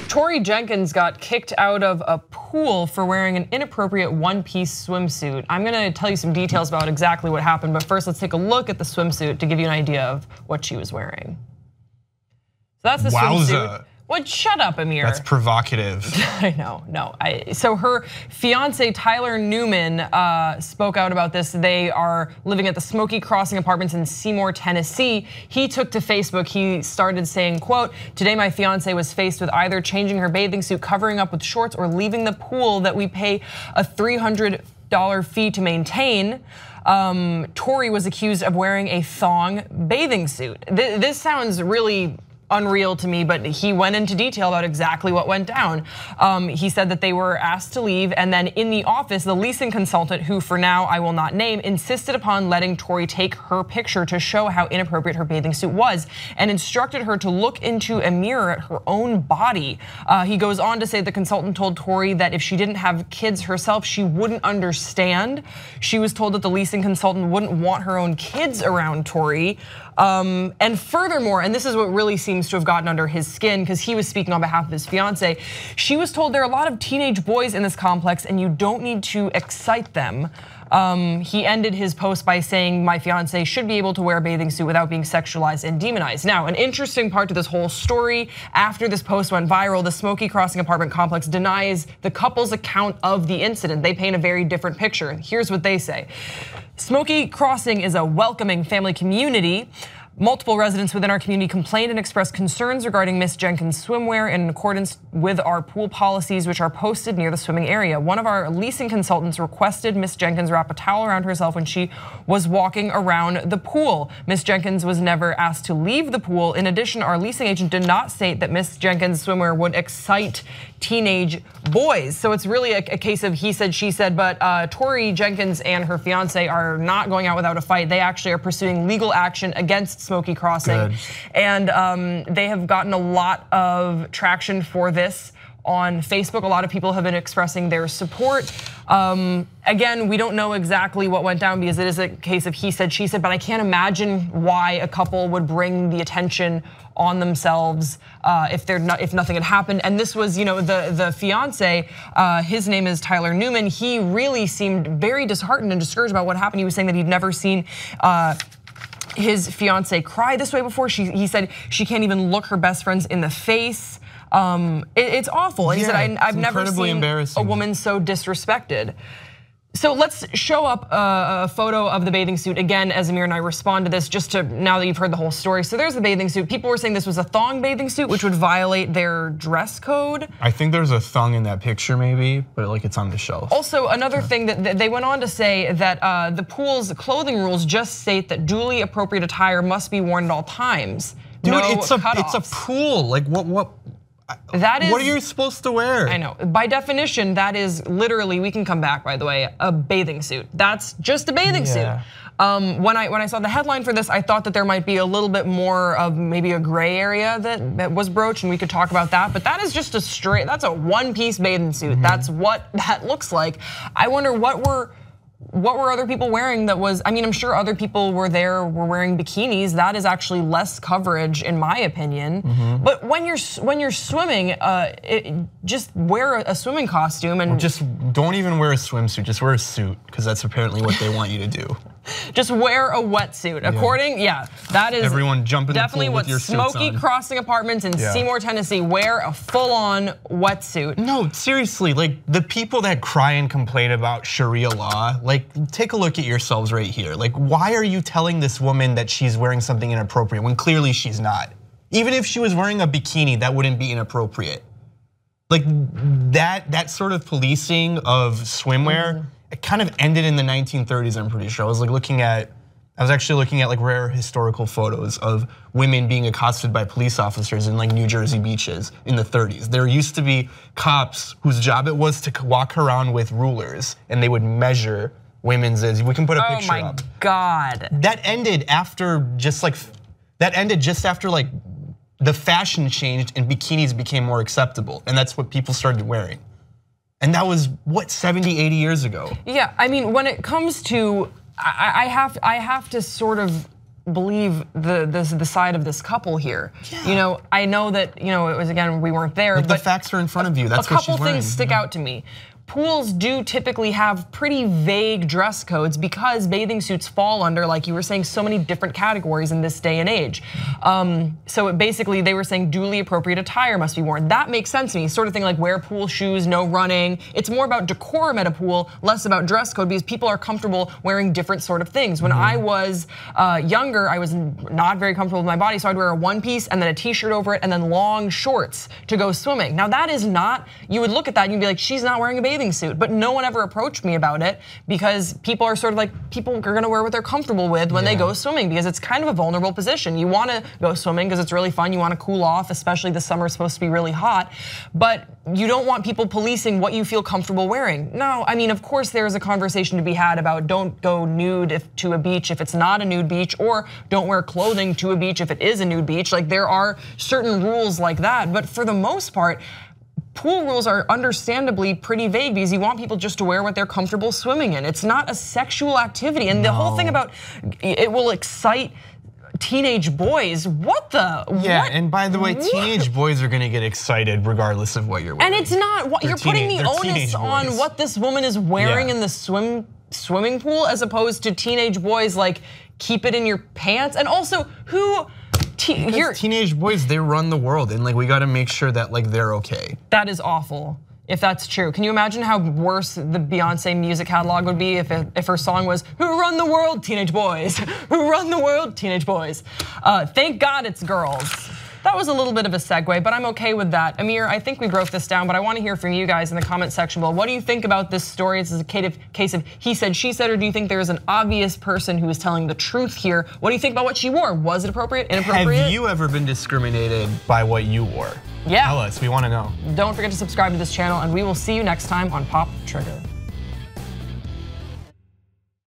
Tori Jenkins got kicked out of a pool for wearing an inappropriate one-piece swimsuit. I'm gonna tell you some details about exactly what happened, but first let's take a look at the swimsuit to give you an idea of what she was wearing. So that's the swimsuit. Well, shut up, Amir. That's provocative. I know, no. So her fiance, Tyler Newman, spoke out about this. They are living at the Smoky Crossing Apartments in Seymour, Tennessee. He took to Facebook, he started saying, quote, "Today my fiance was faced with either changing her bathing suit, covering up with shorts, or leaving the pool that we pay a $300 fee to maintain." Tori was accused of wearing a thong bathing suit. This sounds really unreal to me, but he went into detail about exactly what went down. He said that they were asked to leave, and then in the office, the leasing consultant, who for now I will not name, insisted upon letting Tori take her picture to show how inappropriate her bathing suit was, and instructed her to look into a mirror at her own body. He goes on to say the consultant told Tori that if she didn't have kids herself, she wouldn't understand. She was told that the leasing consultant wouldn't want her own kids around Tori. And furthermore, and this is what really seems to have gotten under his skin, because he was speaking on behalf of his fiance, she was told there are a lot of teenage boys in this complex and you don't need to excite them. He ended his post by saying, "My fiance should be able to wear a bathing suit without being sexualized and demonized." Now, an interesting part to this whole story, after this post went viral, the Smoky Crossing apartment complex denies the couple's account of the incident. They paint a very different picture. Here's what they say. Smoky Crossing is a welcoming family community. Multiple residents within our community complained and expressed concerns regarding Miss Jenkins' swimwear in accordance with our pool policies, which are posted near the swimming area. One of our leasing consultants requested Miss Jenkins wrap a towel around herself when she was walking around the pool. Miss Jenkins was never asked to leave the pool. In addition, our leasing agent did not state that Miss Jenkins' swimwear would excite teenage boys. So it's really a case of he said, she said, but Tori Jenkins and her fiance are not going out without a fight. They actually are pursuing legal action against Smoky Crossing. Good. And they have gotten a lot of traction for this on Facebook. A lot of people have been expressing their support. Again, we don't know exactly what went down because it is a case of he said, she said, but I can't imagine why a couple would bring the attention on themselves if nothing had happened. And this was, the fiance, his name is Tyler Newman. He really seemed very disheartened and discouraged about what happened. He was saying that he'd never seen his fiance cry this way before. He said she can't even look her best friends in the face. It's awful. He said, I've never seen a woman so disrespected. So let's show up a photo of the bathing suit again as Amir and I respond to this, just to now that you've heard the whole story. So there's the bathing suit. People were saying this was a thong bathing suit, which would violate their dress code. I think there's a thong in that picture maybe, but like it's on the shelf. Also, another thing that they went on to say that the pool's clothing rules just state that duly appropriate attire must be worn at all times. Dude, no it's a pool. Like what? That is, what are you supposed to wear? I know, by definition, that is literally, we can come back by the way, a bathing suit. That's just a bathing suit. When I saw the headline for this, I thought that there might be a little bit more of maybe a gray area that was broached and we could talk about that, but that is just that's a one-piece bathing suit. That's what that looks like. I wonder what were other people wearing that was, I mean, I'm sure other people were wearing bikinis. That is actually less coverage in my opinion. But when you're swimming, just wear a swimming costume and just don't even wear a swimsuit, just wear a suit, because that's apparently what they want you to do. Just wear a wetsuit. That is everyone jump in definitely the pool with your suits on. Smoky Crossing Apartments in Seymour, Tennessee. Wear a full-on wetsuit. No, seriously, like the people that cry and complain about Sharia law, like take a look at yourselves right here. Like, why are you telling this woman that she's wearing something inappropriate when clearly she's not? Even if she was wearing a bikini, that wouldn't be inappropriate. Like that sort of policing of swimwear. It kind of ended in the 1930s, I'm pretty sure. I was actually looking at like rare historical photos of women being accosted by police officers in like New Jersey beaches in the 30s. There used to be cops whose job it was to walk around with rulers and they would measure women's, we can put a picture up. Oh my God. That ended just after like the fashion changed and bikinis became more acceptable, and that's what people started wearing. And that was what, 70, 80 years ago. Yeah, I mean, when it comes to, I have to sort of believe the side of this couple here. Yeah. I know that it was, again, we weren't there, but the facts are in front of you. That's a couple things stick out to me. Pools do typically have pretty vague dress codes because bathing suits fall under, like you were saying, so many different categories in this day and age. So basically they were saying duly appropriate attire must be worn. That makes sense to me, sort of thing like wear pool shoes, no running. It's more about decorum at a pool, less about dress code because people are comfortable wearing different sort of things. When I was younger, I was not very comfortable with my body, so I'd wear a one piece and then a t-shirt over it and then long shorts to go swimming. Now that is not, you would look at that and you'd be like, she's not wearing a bathing suit, but no one ever approached me about it because people are sort of like, people are gonna wear what they're comfortable with when they go swimming because it's kind of a vulnerable position. You wanna go swimming because it's really fun, you wanna cool off, especially the summer is supposed to be really hot, but you don't want people policing what you feel comfortable wearing. No, I mean, of course there is a conversation to be had about don't go nude to a beach if it's not a nude beach, or don't wear clothing to a beach if it is a nude beach. Like there are certain rules like that, but for the most part, pool rules are understandably pretty vague because you want people just to wear what they're comfortable swimming in. It's not a sexual activity. And the whole thing about it will excite teenage boys, what the? Yeah, and by the way, teenage boys are gonna get excited regardless of what you're wearing. And it's not, you're putting the onus on what this woman is wearing in the swimming pool as opposed to teenage boys like keep it in your pants. And also, teenage boys, they run the world, and like we got to make sure that like they're okay. That is awful. If that's true, can you imagine how worse the Beyonce music catalog would be if her song was "Who run the world, teenage boys? Who run the world, teenage boys?" Thank God it's girls. That was a little bit of a segue, but I'm okay with that. Amir, I think we broke this down, but I want to hear from you guys in the comment section below. What do you think about this story? This is a case of he said, she said, or do you think there is an obvious person who is telling the truth here? What do you think about what she wore? Was it appropriate, inappropriate? Have you ever been discriminated by what you wore? Yeah. Tell us, we want to know. Don't forget to subscribe to this channel, and we will see you next time on Pop Trigger.